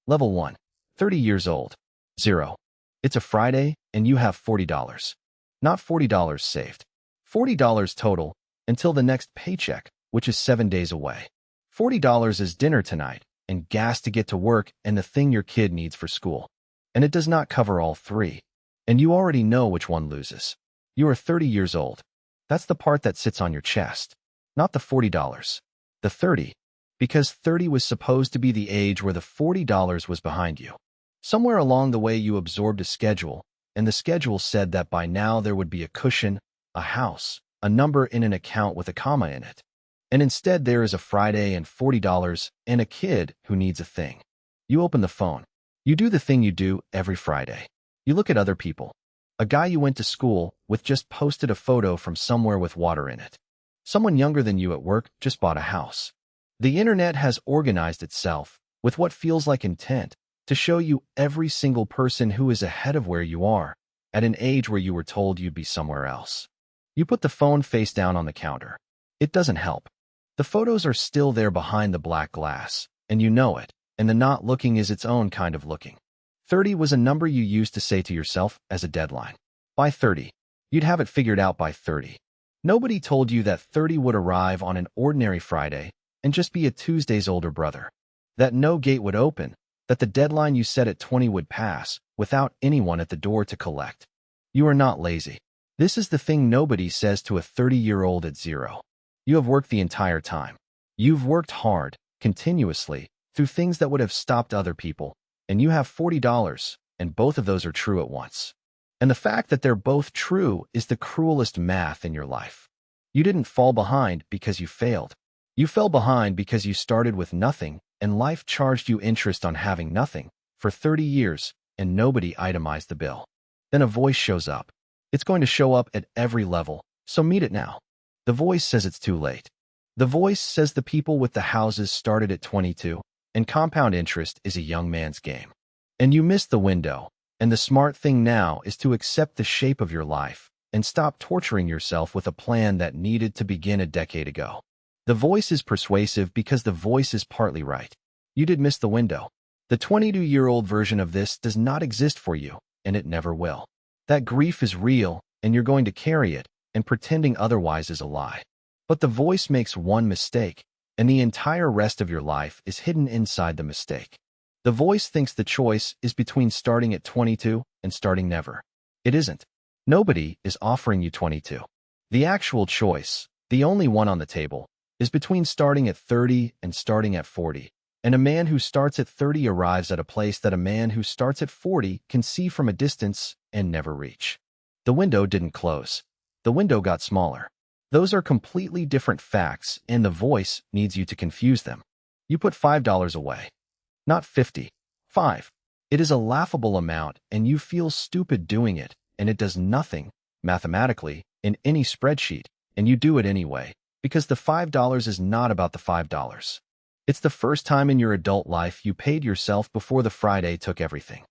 Level 1. 30 years old. 0. It's a Friday, and you have $40. Not $40 saved. $40 total until the next paycheck, which is 7 days away. $40 is dinner tonight, and gas to get to work and the thing your kid needs for school. And it does not cover all three. And you already know which one loses. You are 30 years old. That's the part that sits on your chest. Not the $40. The 30. Because 30 was supposed to be the age where the $40 was behind you. Somewhere along the way you absorbed a schedule, and the schedule said that by now there would be a cushion, a house, a number in an account with a comma in it. And instead there is a Friday and $40 and a kid who needs a thing. You open the phone. You do the thing you do every Friday. You look at other people. A guy you went to school with just posted a photo from somewhere with water in it. Someone younger than you at work just bought a house. The internet has organized itself with what feels like intent to show you every single person who is ahead of where you are at an age where you were told you'd be somewhere else. You put the phone face down on the counter. It doesn't help. The photos are still there behind the black glass, and you know it, and the not looking is its own kind of looking. 30 was a number you used to say to yourself as a deadline. By 30, you'd have it figured out by 30. Nobody told you that 30 would arrive on an ordinary Friday and just be a Tuesday's older brother. That no gate would open, that the deadline you set at 20 would pass without anyone at the door to collect. You are not lazy. This is the thing nobody says to a 30-year-old at 0. You have worked the entire time. You've worked hard, continuously, through things that would have stopped other people, and you have $40, and both of those are true at once. And the fact that they're both true is the cruelest math in your life. You didn't fall behind because you failed. You fell behind because you started with nothing, and life charged you interest on having nothing for 30 years, and nobody itemized the bill. Then a voice shows up. It's going to show up at every level, so meet it now. The voice says it's too late. The voice says the people with the houses started at 22, and compound interest is a young man's game. And you missed the window, and the smart thing now is to accept the shape of your life and stop torturing yourself with a plan that needed to begin a decade ago. The voice is persuasive because the voice is partly right. You did miss the window. The 22-year-old version of this does not exist for you, and it never will. That grief is real, and you're going to carry it, and pretending otherwise is a lie. But the voice makes one mistake, and the entire rest of your life is hidden inside the mistake. The voice thinks the choice is between starting at 22 and starting never. It isn't. Nobody is offering you 22. The actual choice, the only one on the table, is between starting at 30 and starting at 40. And a man who starts at 30 arrives at a place that a man who starts at 40 can see from a distance and never reach. The window didn't close. The window got smaller. Those are completely different facts, and the voice needs you to confuse them. You put $5 away. Not 50. 5. It is a laughable amount, and you feel stupid doing it, and it does nothing, mathematically, in any spreadsheet, and you do it anyway, because the $5 is not about the $5. It's the first time in your adult life you paid yourself before the Friday took everything.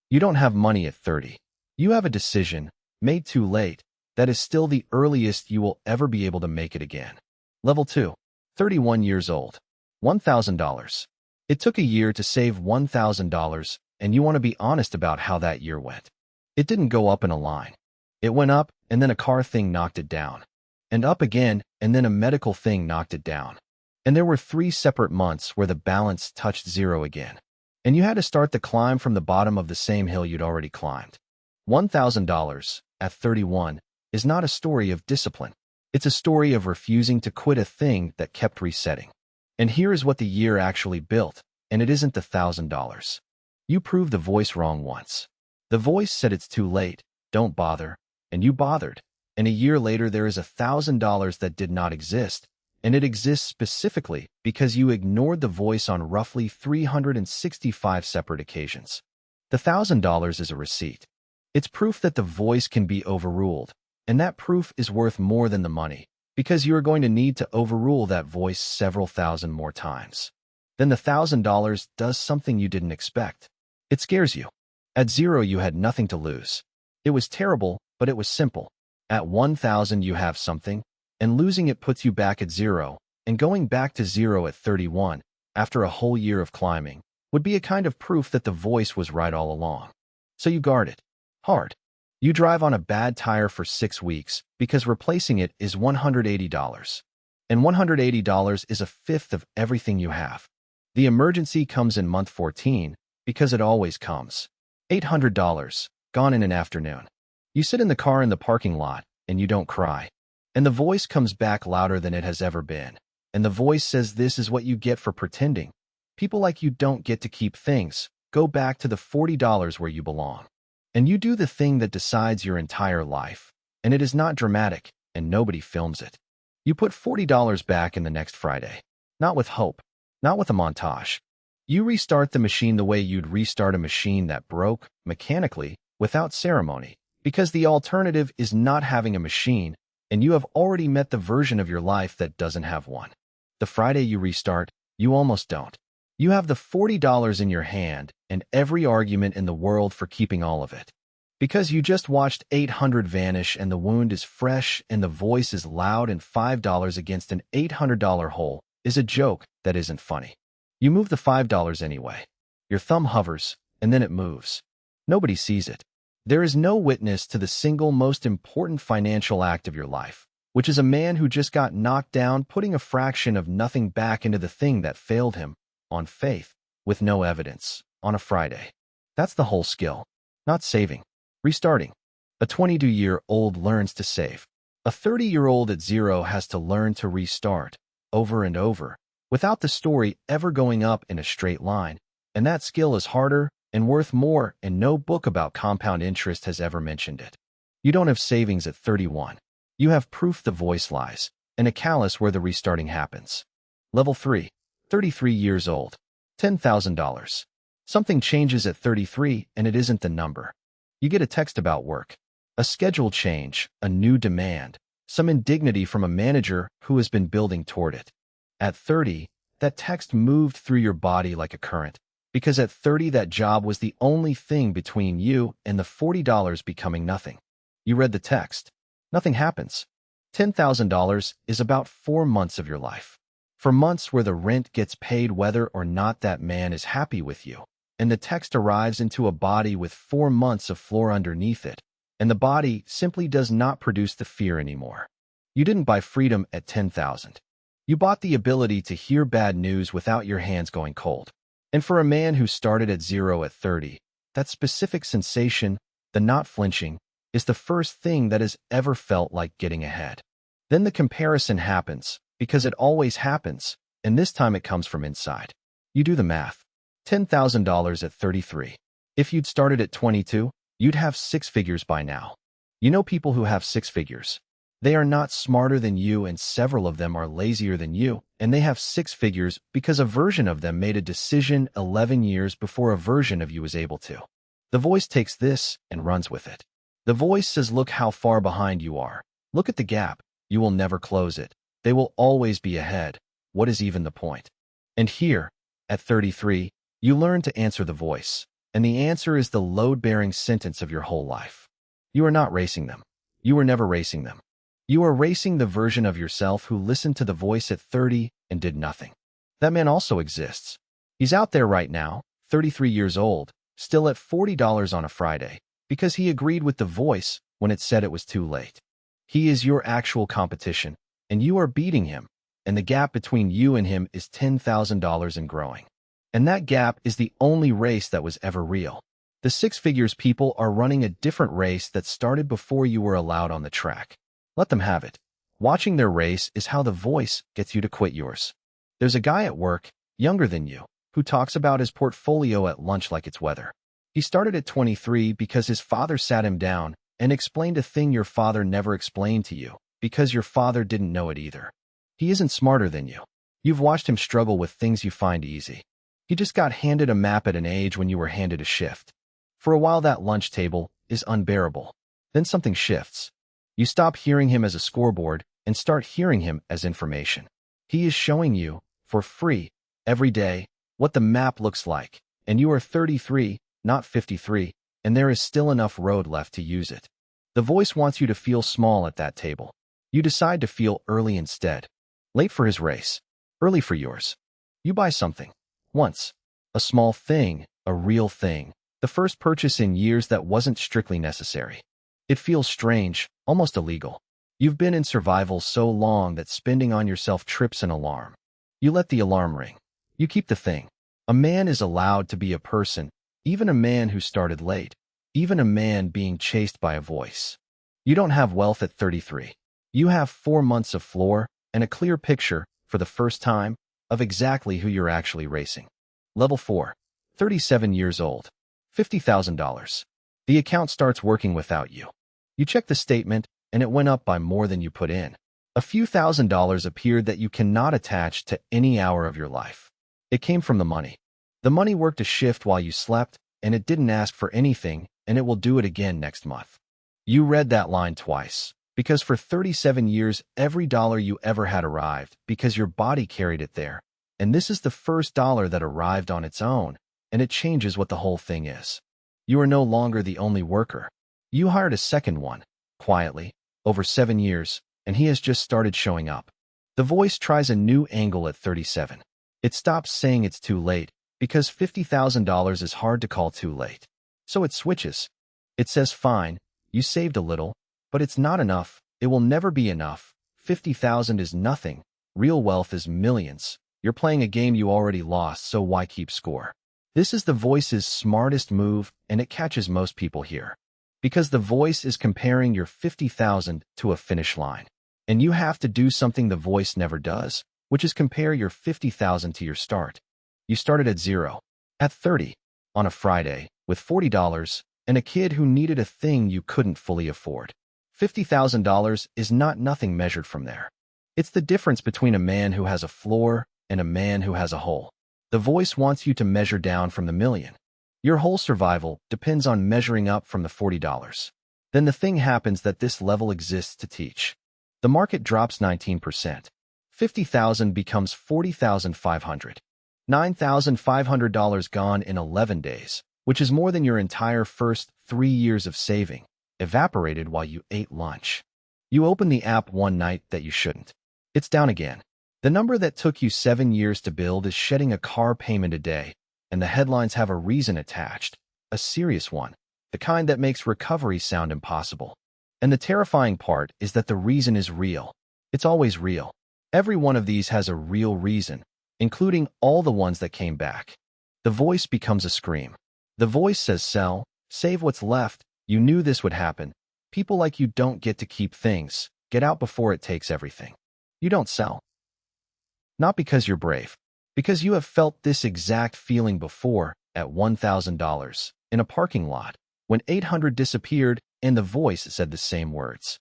You don't have money at 30. You have a decision, made too late, that is still the earliest you will ever be able to make it again. Level 2. 31 years old. $1,000. It took a year to save $1,000, and you want to be honest about how that year went. It didn't go up in a line. It went up, and then a car thing knocked it down. And up again, and then a medical thing knocked it down. And there were 3 separate months where the balance touched 0 again. And you had to start the climb from the bottom of the same hill you'd already climbed. $1,000, at 31, is not a story of discipline. It's a story of refusing to quit a thing that kept resetting. And here is what the year actually built, and it isn't the $1,000. You proved the voice wrong once. The voice said it's too late, don't bother, and you bothered. And a year later there is $1,000 that did not exist, and it exists specifically because you ignored the voice on roughly 365 separate occasions. The $1,000 is a receipt. It's proof that the voice can be overruled, and that proof is worth more than the money, because you are going to need to overrule that voice several thousand more times. Then the $1,000 does something you didn't expect. It scares you. At 0 you had nothing to lose. It was terrible, but it was simple. At 1,000 you have something, and losing it puts you back at 0, and going back to 0 at 31, after a whole year of climbing, would be a kind of proof that the voice was right all along. So you guard it hard. You drive on a bad tire for 6 weeks because replacing it is $180. And $180 is a fifth of everything you have. The emergency comes in month 14 because it always comes. $800, gone in an afternoon. You sit in the car in the parking lot and you don't cry. And the voice comes back louder than it has ever been. And the voice says this is what you get for pretending. People like you don't get to keep things. Go back to the $40 where you belong. And you do the thing that decides your entire life. And it is not dramatic, and nobody films it. You put $40 back in the next Friday. Not with hope. Not with a montage. You restart the machine the way you'd restart a machine that broke, mechanically, without ceremony. Because the alternative is not having a machine, and you have already met the version of your life that doesn't have one. The Friday you restart, you almost don't. You have the $40 in your hand and every argument in the world for keeping all of it. Because you just watched 800 vanish and the wound is fresh and the voice is loud and $5 against an $800 hole is a joke that isn't funny. You move the $5 anyway. Your thumb hovers, and then it moves. Nobody sees it. There is no witness to the single most important financial act of your life, which is a man who just got knocked down putting a fraction of nothing back into the thing that failed him, on faith, with no evidence, on a Friday. That's the whole skill. Not saving. Restarting. A 22-year-old learns to save. A 30-year-old at zero has to learn to restart, over and over, without the story ever going up in a straight line. And that skill is harder and worth more, and no book about compound interest has ever mentioned it. You don't have savings at 31. You have proof the voice lies, and a callus where the restarting happens. Level 3. 33 years old. $10,000. Something changes at 33, and it isn't the number. You get a text about work. A schedule change, a new demand, some indignity from a manager who has been building toward it. At 30, that text moved through your body like a current, because at 30 that job was the only thing between you and the $40 becoming nothing. You read the text. Nothing happens. $10,000 is about 4 months of your life. For months where the rent gets paid whether or not that man is happy with you. And the text arrives into a body with 4 months of floor underneath it. And the body simply does not produce the fear anymore. You didn't buy freedom at 10,000. You bought the ability to hear bad news without your hands going cold. And for a man who started at zero at 30, that specific sensation, the not flinching, is the first thing that has ever felt like getting ahead. Then the comparison happens, because it always happens, and this time it comes from inside. You do the math. $10,000 at 33. If you'd started at 22, you'd have 6 figures by now. You know people who have 6 figures. They are not smarter than you, and several of them are lazier than you, and they have 6 figures because a version of them made a decision 11 years before a version of you was able to. The voice takes this and runs with it. The voice says, look how far behind you are. Look at the gap. You will never close it. They will always be ahead. What is even the point? And here, at 33, you learn to answer the voice, and the answer is the load-bearing sentence of your whole life. You are not racing them. You were never racing them. You are racing the version of yourself who listened to the voice at 30 and did nothing. That man also exists. He's out there right now, 33 years old, still at $40 on a Friday, because he agreed with the voice when it said it was too late. He is your actual competition, and you are beating him, and the gap between you and him is $10,000 and growing. And that gap is the only race that was ever real. The 6 figures people are running a different race that started before you were allowed on the track. Let them have it. Watching their race is how the voice gets you to quit yours. There's a guy at work, younger than you, who talks about his portfolio at lunch like it's weather. He started at 23 because his father sat him down and explained a thing your father never explained to you, because your father didn't know it either. He isn't smarter than you. You've watched him struggle with things you find easy. He just got handed a map at an age when you were handed a shift. For a while that lunch table is unbearable. Then something shifts. You stop hearing him as a scoreboard and start hearing him as information. He is showing you, for free, every day, what the map looks like, and you are 33, not 53, and there is still enough road left to use it. The voice wants you to feel small at that table. You decide to feel early instead. Late for his race. Early for yours. You buy something. Once. A small thing, a real thing. The first purchase in years that wasn't strictly necessary. It feels strange, almost illegal. You've been in survival so long that spending on yourself trips an alarm. You let the alarm ring. You keep the thing. A man is allowed to be a person, even a man who started late, even a man being chased by a voice. You don't have wealth at 33. You have 4 months of floor and a clear picture, for the first time, of exactly who you're actually racing. Level 4. 37 years old. $50,000. The account starts working without you. You check the statement, and it went up by more than you put in. A few $1,000s appeared that you cannot attach to any hour of your life. It came from the money. The money worked a shift while you slept, and it didn't ask for anything, and it will do it again next month. You read that line twice, because for 37 years, every dollar you ever had arrived, because your body carried it there. And this is the first dollar that arrived on its own, and it changes what the whole thing is. You are no longer the only worker. You hired a second one, quietly, over 7 years, and he has just started showing up. The voice tries a new angle at 37. It stops saying it's too late, because $50,000 is hard to call too late. So it switches. It says, fine, you saved a little, but it's not enough. It will never be enough. 50,000 is nothing. Real wealth is millions. You're playing a game you already lost, so why keep score? This is the voice's smartest move, and it catches most people here. Because the voice is comparing your 50,000 to a finish line. And you have to do something the voice never does, which is compare your 50,000 to your start. You started at 0, at 30, on a Friday, with $40, and a kid who needed a thing you couldn't fully afford. $50,000 is not nothing measured from there. It's the difference between a man who has a floor and a man who has a hole. The voice wants you to measure down from the million. Your whole survival depends on measuring up from the $40. Then the thing happens that this level exists to teach. The market drops 19%. 50,000 becomes 40,500. $9,500 gone in 11 days, which is more than your entire first 3 years of saving, evaporated while you ate lunch. You open the app one night that you shouldn't. It's down again. The number that took you 7 years to build is shedding a car payment a day, and the headlines have a reason attached, a serious one, the kind that makes recovery sound impossible. And the terrifying part is that the reason is real. It's always real. Every one of these has a real reason, including all the ones that came back. The voice becomes a scream. The voice says sell, save what's left. You knew this would happen. People like you don't get to keep things. Get out before it takes everything. You don't sell. Not because you're brave. Because you have felt this exact feeling before at $1,000 in a parking lot when 800 disappeared and the voice said the same words.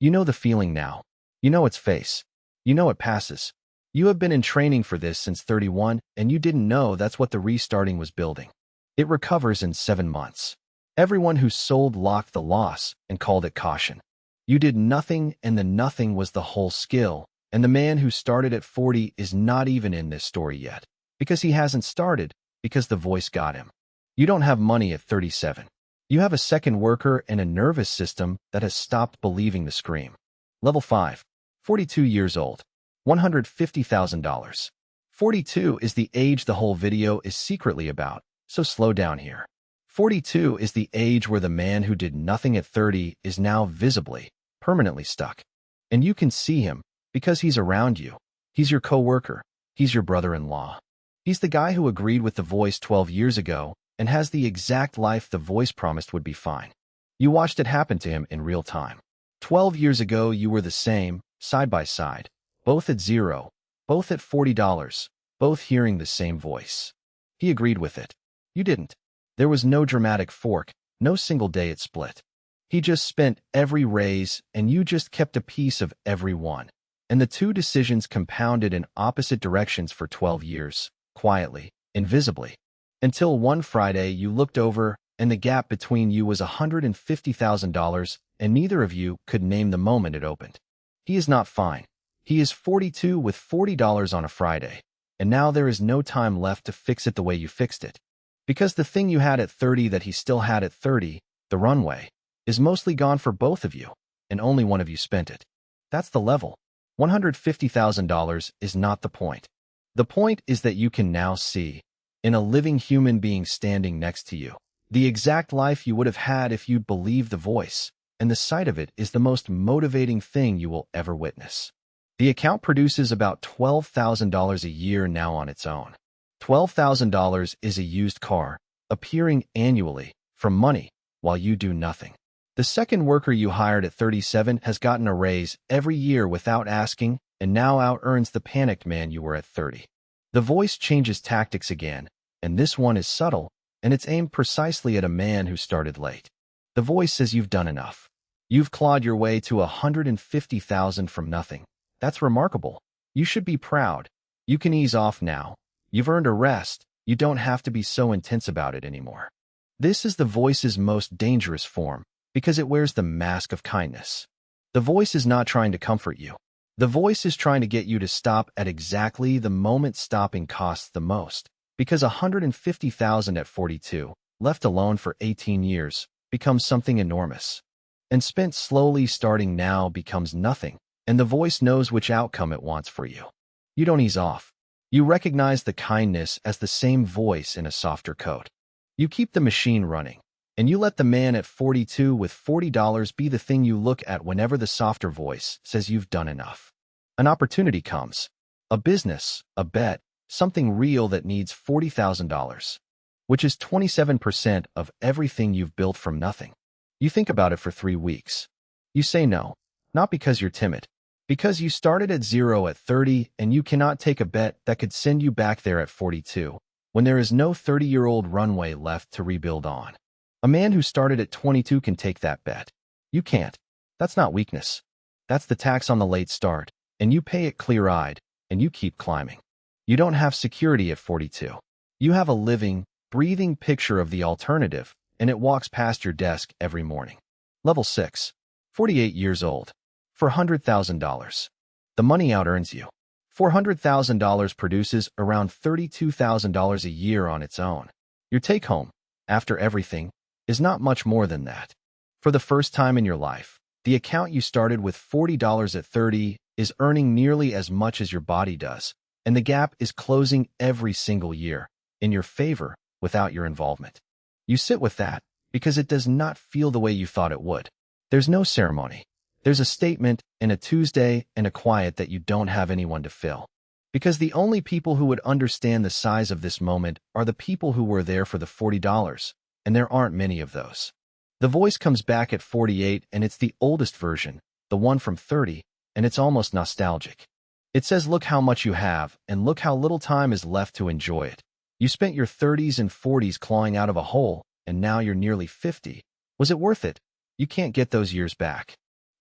You know the feeling now. You know its face. You know it passes. You have been in training for this since 31 and you didn't know that's what the restarting was building. It recovers in 7 months. Everyone who sold locked the loss and called it caution. You did nothing and the nothing was the whole skill. And the man who started at 40 is not even in this story yet, because he hasn't started, because the voice got him. You don't have money at 37. You have a second worker and a nervous system that has stopped believing the scream. Level 5. 42 years old. $150,000. 42 is the age the whole video is secretly about, so slow down here. 42 is the age where the man who did nothing at 30 is now visibly, permanently stuck. And you can see him, because he's around you. He's your coworker. He's your brother-in-law. He's the guy who agreed with the voice 12 years ago and has the exact life the voice promised would be fine. You watched it happen to him in real time. 12 years ago, you were the same, side by side, both at 0, both at $40, both hearing the same voice. He agreed with it. You didn't. There was no dramatic fork, no single day it split. He just spent every raise and you just kept a piece of every one. And the two decisions compounded in opposite directions for 12 years, quietly, invisibly. Until one Friday you looked over and the gap between you was $150,000 and neither of you could name the moment it opened. He is not fine. He is 42 with $40 on a Friday, and now there is no time left to fix it the way you fixed it. Because the thing you had at 30 that he still had at 30, the runway, is mostly gone for both of you, and only one of you spent it. That's the level. $150,000 is not the point. The point is that you can now see. in a living human being standing next to you. The exact life you would have had if you'd believed the voice, and the sight of it is the most motivating thing you will ever witness. The account produces about $12,000 a year now on its own. $12,000 is a used car, appearing annually, from money, while you do nothing. The second worker you hired at 37 has gotten a raise every year without asking, and now out-earns the panicked man you were at 30. The voice changes tactics again, and this one is subtle, and it's aimed precisely at a man who started late. The voice says you've done enough. You've clawed your way to $150,000 from nothing. That's remarkable. You should be proud. You can ease off now. You've earned a rest. You don't have to be so intense about it anymore. This is the voice's most dangerous form, because it wears the mask of kindness. The voice is not trying to comfort you. The voice is trying to get you to stop at exactly the moment stopping costs the most, because $150,000 at 42, left alone for 18 years, becomes something enormous. And spent slowly starting now becomes nothing, and the voice knows which outcome it wants for you. You don't ease off. You recognize the kindness as the same voice in a softer coat. You keep the machine running, and you let the man at 42 with $40 be the thing you look at whenever the softer voice says you've done enough. An opportunity comes. A business, a bet, something real that needs $40,000, which is 27% of everything you've built from nothing. You think about it for 3 weeks. You say no, not because you're timid, because you started at zero at 30 and you cannot take a bet that could send you back there at 42, when there is no 30-year-old runway left to rebuild on. A man who started at 22 can take that bet. You can't. That's not weakness. That's the tax on the late start, and you pay it clear-eyed, and you keep climbing. You don't have security at 42. You have a living, breathing picture of the alternative, and it walks past your desk every morning. Level 6. 48 years old. For $100,000. The money out-earns you. $400,000 produces around $32,000 a year on its own. Your take-home, after everything, is not much more than that. For the first time in your life, the account you started with $40 at 30 is earning nearly as much as your body does, and the gap is closing every single year, in your favor, without your involvement. You sit with that, because it does not feel the way you thought it would. There's no ceremony. There's a statement, and a Tuesday, and a quiet that you don't have anyone to fill. Because the only people who would understand the size of this moment are the people who were there for the $40, and there aren't many of those. The voice comes back at 48, and it's the oldest version, the one from 30, and it's almost nostalgic. It says, look how much you have, and look how little time is left to enjoy it. You spent your 30s and 40s clawing out of a hole, and now you're nearly 50. Was it worth it? You can't get those years back.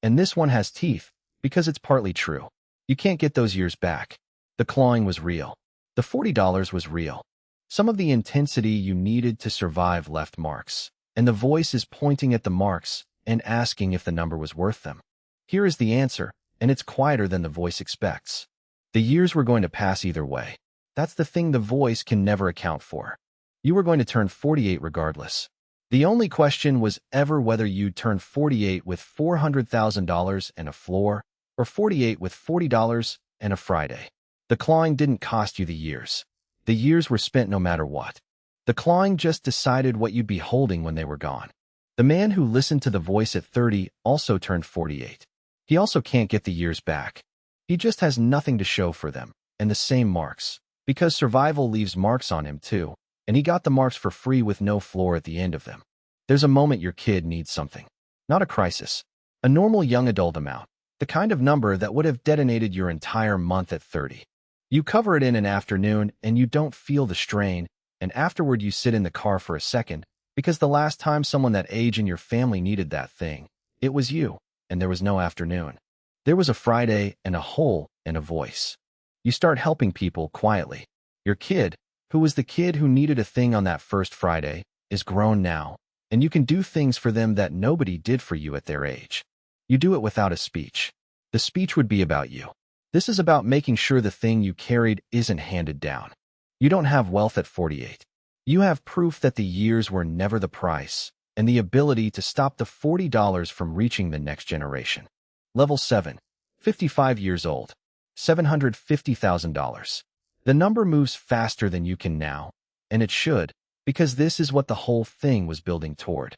And this one has teeth, because it's partly true. You can't get those years back. The clawing was real. The $40 was real. Some of the intensity you needed to survive left marks, and the voice is pointing at the marks and asking if the number was worth them. Here is the answer, and it's quieter than the voice expects. The years were going to pass either way. That's the thing the voice can never account for. You were going to turn 48 regardless. The only question was ever whether you'd turn 48 with $400,000 and a floor, or 48 with $40 and a Friday. The clawing didn't cost you the years. The years were spent no matter what. The clawing just decided what you'd be holding when they were gone. The man who listened to the voice at 30 also turned 48. He also can't get the years back. He just has nothing to show for them, and the same marks, because survival leaves marks on him too, and he got the marks for free with no floor at the end of them. There's a moment your kid needs something. Not a crisis. A normal young adult amount. The kind of number that would have detonated your entire month at 30. You cover it in an afternoon and you don't feel the strain, and afterward you sit in the car for a second, because the last time someone that age in your family needed that thing, it was you, and there was no afternoon. There was a Friday and a hole and a voice. You start helping people quietly. Your kid, who was the kid who needed a thing on that first Friday, is grown now, and you can do things for them that nobody did for you at their age. You do it without a speech. The speech would be about you. This is about making sure the thing you carried isn't handed down. You don't have wealth at 48. You have proof that the years were never the price, and the ability to stop the $40 from reaching the next generation. Level 7. 55 years old. $750,000. The number moves faster than you can now, and it should, because this is what the whole thing was building toward.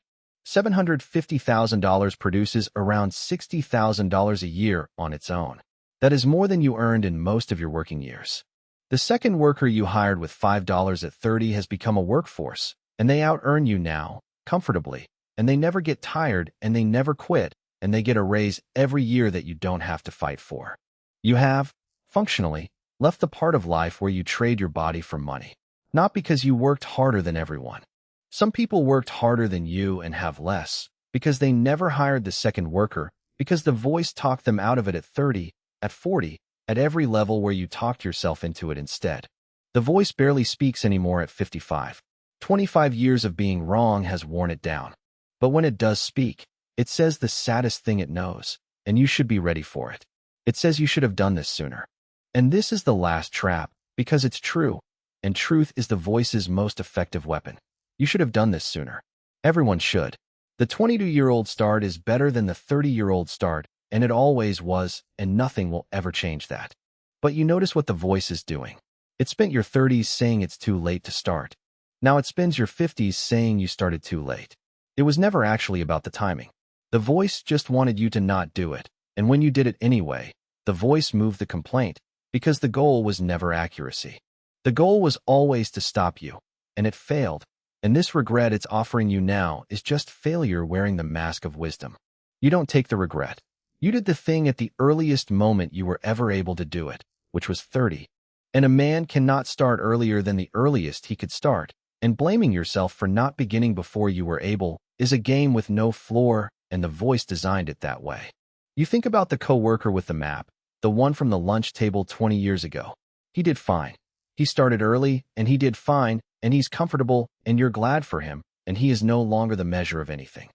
$750,000 produces around $60,000 a year on its own. That is more than you earned in most of your working years. The second worker you hired with $5 at 30 has become a workforce, and they out-earn you now, comfortably, and they never get tired, and they never quit, and they get a raise every year that you don't have to fight for. You have, functionally, left the part of life where you trade your body for money. Not because you worked harder than everyone. Some people worked harder than you and have less, because they never hired the second worker, because the voice talked them out of it at 30, at 40, at every level where you talked yourself into it instead. The voice barely speaks anymore at 55. 25 years of being wrong has worn it down. But when it does speak, it says the saddest thing it knows, and you should be ready for it. It says you should have done this sooner. And this is the last trap, because it's true, and truth is the voice's most effective weapon. You should have done this sooner. Everyone should. The 22-year-old start is better than the 30-year-old start, and it always was, and nothing will ever change that. But you notice what the voice is doing. It spent your 30s saying it's too late to start. Now it spends your 50s saying you started too late. It was never actually about the timing. The voice just wanted you to not do it, and when you did it anyway, the voice moved the complaint, because the goal was never accuracy. The goal was always to stop you, and it failed. And this regret it's offering you now is just failure wearing the mask of wisdom. You don't take the regret. You did the thing at the earliest moment you were ever able to do it, which was 30. And a man cannot start earlier than the earliest he could start, and blaming yourself for not beginning before you were able is a game with no floor, and the voice designed it that way. You think about the coworker with the map, the one from the lunch table 20 years ago. He did fine. He started early, and he did fine, and he's comfortable, and you're glad for him, and he is no longer the measure of anything.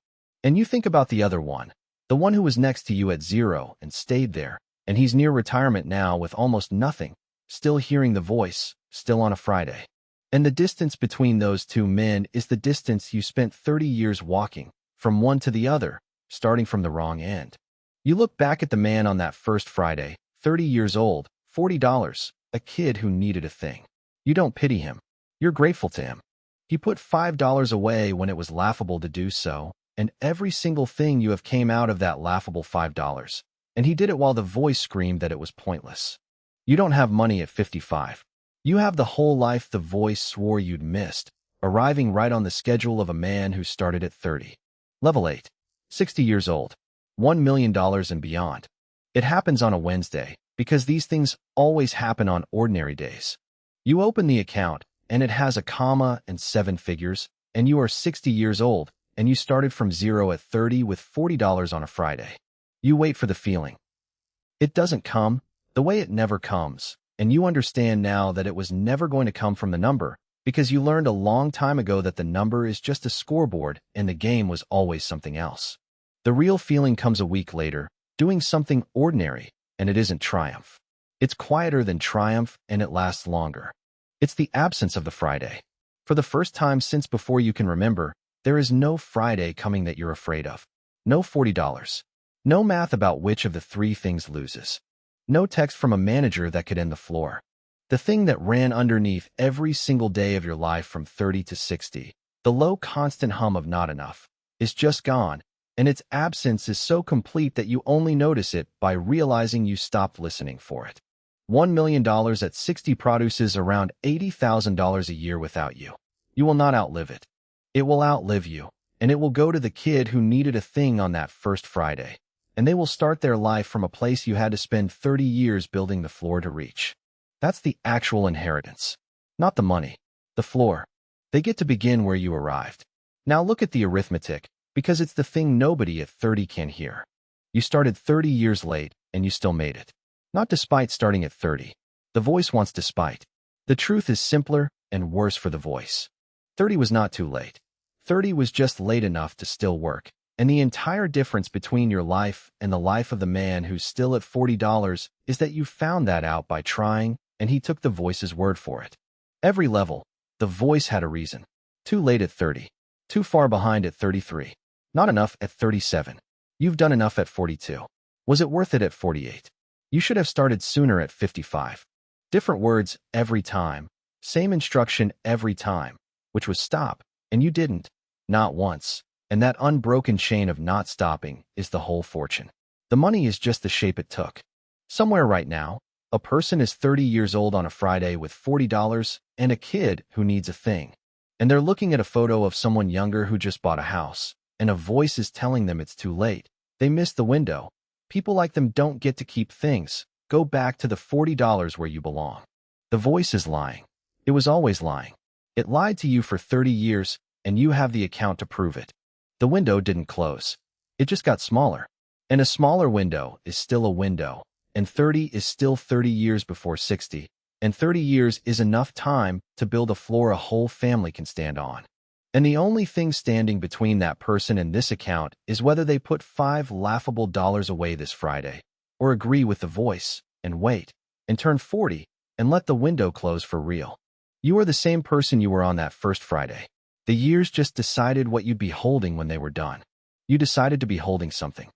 And you think about the other one, the one who was next to you at 0 and stayed there, and he's near retirement now with almost nothing, still hearing the voice, still on a Friday. And the distance between those two men is the distance you spent 30 years walking, from one to the other, starting from the wrong end. You look back at the man on that first Friday, 30 years old, $40, a kid who needed a thing. You don't pity him. You're grateful to him. He put $5 away when it was laughable to do so, and every single thing you have came out of that laughable $5. And he did it while the voice screamed that it was pointless. You don't have money at 55. You have the whole life the voice swore you'd missed, arriving right on the schedule of a man who started at 30. Level 8. 60 years old. $1 million and beyond. It happens on a Wednesday, because these things always happen on ordinary days. You open the account, and it has a comma and 7 figures, and you are 60 years old, and you started from 0 at 30 with $40 on a Friday. You wait for the feeling. It doesn't come, the way it never comes, and you understand now that it was never going to come from the number, because you learned a long time ago that the number is just a scoreboard and the game was always something else. The real feeling comes a week later, doing something ordinary, and it isn't triumph. It's quieter than triumph, and it lasts longer. It's the absence of the Friday. For the first time since before you can remember, there is no Friday coming that you're afraid of. No $40. No math about which of the 3 things loses. No text from a manager that could end the floor. The thing that ran underneath every single day of your life from 30 to 60, the low constant hum of not enough, is just gone, and its absence is so complete that you only notice it by realizing you stopped listening for it. $1 million at 60 produces around $80,000 a year without you. You will not outlive it. It will outlive you, and it will go to the kid who needed a thing on that first Friday, and they will start their life from a place you had to spend 30 years building the floor to reach. That's the actual inheritance. Not the money. The floor. They get to begin where you arrived. Now look at the arithmetic, because it's the thing nobody at 30 can hear. You started 30 years late, and you still made it. Not despite starting at 30. The voice wants despite. The truth is simpler and worse for the voice. 30 was not too late. 30 was just late enough to still work. And the entire difference between your life and the life of the man who's still at $40 is that you found that out by trying, and he took the voice's word for it. Every level, the voice had a reason. Too late at 30. Too far behind at 33. Not enough at 37. You've done enough at 42. Was it worth it at 48? You should have started sooner at 55. Different words every time, Same instruction every time, which was stop, and you didn't. Not once. And that unbroken chain of not stopping is the whole fortune. The money is just the shape it took. Somewhere right now, a person is 30 years old on a Friday with $40 and a kid who needs a thing. And they're looking at a photo of someone younger who just bought a house, and a voice is telling them it's too late. They missed the window. People like them don't get to keep things. Go back to the $40 where you belong. The voice is lying. It was always lying. It lied to you for 30 years, and you have the account to prove it. The window didn't close. It just got smaller. And a smaller window is still a window, and 30 is still 30 years before 60, and 30 years is enough time to build a floor a whole family can stand on. And the only thing standing between that person and this account is whether they put $5 laughable away this Friday, or agree with the voice, and wait, and turn 40, and let the window close for real. You are the same person you were on that first Friday. The years just decided what you'd be holding when they were done. You decided to be holding something.